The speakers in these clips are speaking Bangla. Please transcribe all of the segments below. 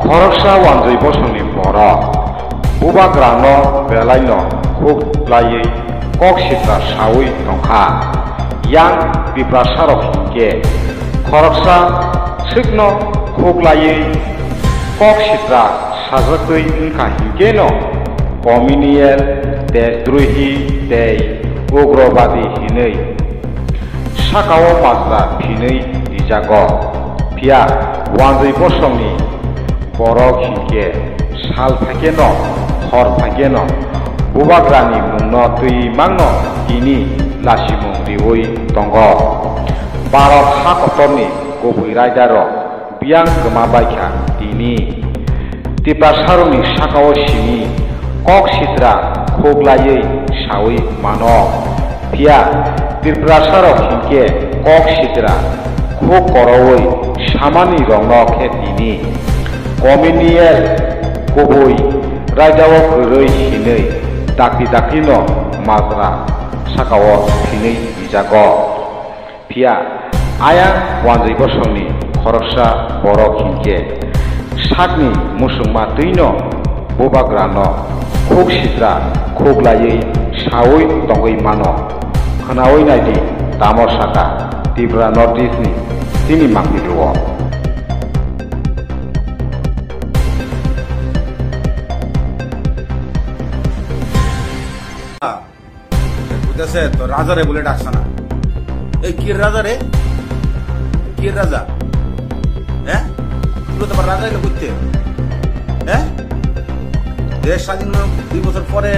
खरकसा वानजै बसंनि बर' बुबाग्रानो बेलायनो खुगलायै कक सित्रा सावै दंखा yang biprasarok hingke खरकसा सिकनो खुगलायै कक सित्रा साजकै उनखा hingke no कमिनियेल देशद्रोही दै उग्रबादी हिनै साकाओ माज्रा फिनै दिजागो फिया वानजै बसंनि बर' हिंके साल फाकेनो हर फाकेनो बुबाग्रानि मुंनो तैमांनो इनि लासिमुं रिवै दंगो भारत हाकतरनि गुबै रायदारो बियां गोमाबायखा दिनि तिप्रासारनि साकाओ सिनि कक सित्रा खुगलायै सावै मानो फिया तिप्रासारक हिंके कक सित्रा खुग करवै सामानि रंनो खेतिनि कमिनियेल गुबै रायदाओ गरै हिनै दाखि दाखिनो माज्रा साकाओ फिनै दिजागो फिया आयां वानजै बसंनि खरकसा बर' हिंके साकनि मुसुंमा दैनो बुबाग्रानो खुग सित्रा खुगलायै सावै दंगै मानो खोनावै नायदि दामर साका त्रिपुरा नर्थ इस्टनि तिनि मांगिलुओ বুঝতেছে তো রাজারে বলে ডাকছে না এই কি রাজা রে কি রাজা হ্যাঁ তুই তো রাজা এলো করতে হ্যাঁ দেশ স্বাধীন 2 বছর পরে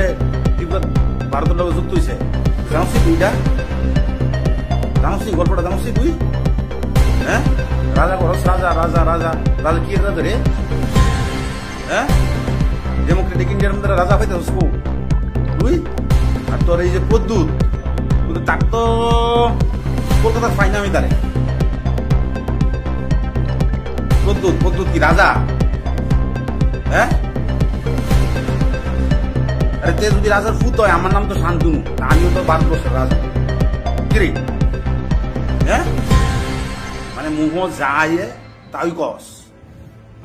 ভারতের লোক যুক্ত হয়েছে জানছি তুইটা জানছি গল্পটা জানছি তুই হ্যাঁ রাজা করস রাজা রাজা রাজা রাজা কি রাজা রে হ্যাঁ ডেমোক্রেটিক ইন্ডিয়ার মধ্যে রাজা পাইতে তুই আর তোর এই যে পদ্মুত তার তো কলকাতার ফাইন আমি তারে পদ্মুত পদ্মুত কি রাজা হ্যাঁ আরে তে যদি রাজার ফুত হয় আমার নাম তো শান্তনু আমিও তো ভারতবর্ষের রাজা কিরে হ্যাঁ মানে মুহ যায় তাই কস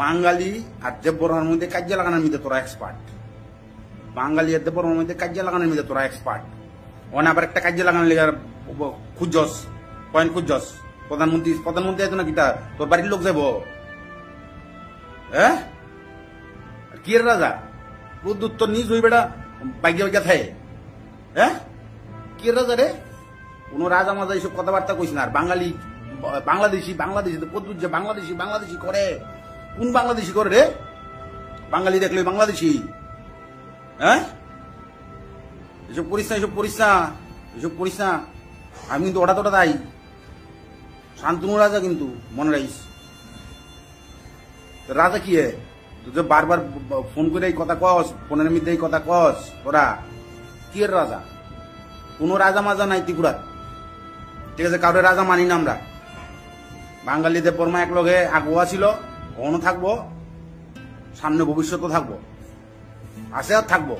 বাঙালি আর দেববর্মার মধ্যে কাজে লাগানোর মধ্যে তোরা এক্সপার্ট বাঙালি আর দেববর্মার মধ্যে কাজে লাগানোর মধ্যে তোরা এক্সপার্ট ওনা আবার একটা কাজে লাগানোর লেগে খুঁজস পয়েন্ট খুঁজস প্রধানমন্ত্রী এত না কিটা তোর বাড়ির লোক যাবো হ্যাঁ কি রাজা প্রদ্যুৎ তোর নিজ হই বেটা বাইকে বাইকে থাকে হ্যাঁ কি রাজা রে কোন রাজা মাজা এইসব কথাবার্তা কইস না আর বাঙালি বাংলাদেশি বাংলাদেশি প্রদ্যুৎ যে বাংলাদেশি বাংলাদেশি করে কোন বাংলাদেশি করে রে বাঙালি দেখলে বাংলাদেশি হ্যাঁ এসব করিস না এসব করিস না এসব করিস না আমি কিন্তু ওটা তোটা তাই শান্তনু রাজা কিন্তু মনে রাখিস রাজা কি তুই যে বারবার ফোন করে এই কথা কস ফোনের মধ্যে এই কথা কস ওরা কি রাজা কোন রাজা মাজা নাই ত্রিপুরার ঠিক আছে কারোর রাজা মানি না আমরা বাঙালি দেববর্মা এক লগে আগুয়া ছিল কখনো থাকবো সামনে ভবিষ্যতও থাকবো আছে আর থাকবো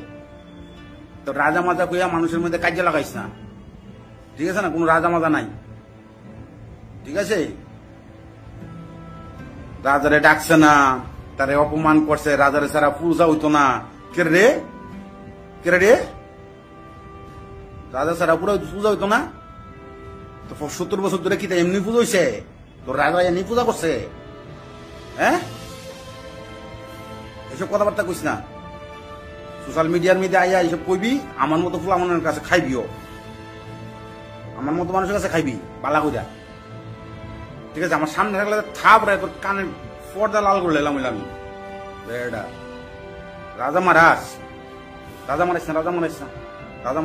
তো রাজা মাজা কইয়া মানুষের মধ্যে কাজে লাগাইস না ঠিক আছে না কোনো রাজা মাজা নাই ঠিক আছে রাজারে ডাকছে না তারে অপমান করছে রাজারে সারা পূজা হইতো না কে রে রাজা সারা পুরো পূজা হইতো না তো 70 বছর ধরে কি এমনি পূজা হইছে তো রাজা এমনি পূজা করছে হ্যাঁ এসব কথাবার্তা কইস না সোশ্যাল মিডিয়ার মধ্যে আইয়া এইসব কইবি আমার মতো ফুল আমার কাছে খাইবিও আমার মতো মানুষের কাছে খাইবি পালা কইরা ঠিক আছে আমার সামনে থাকলে থাপ রে তোর কানে পর্দা লাল করে লেলাম আমি রাজা মারাস না রাজা মারাইস না রাজা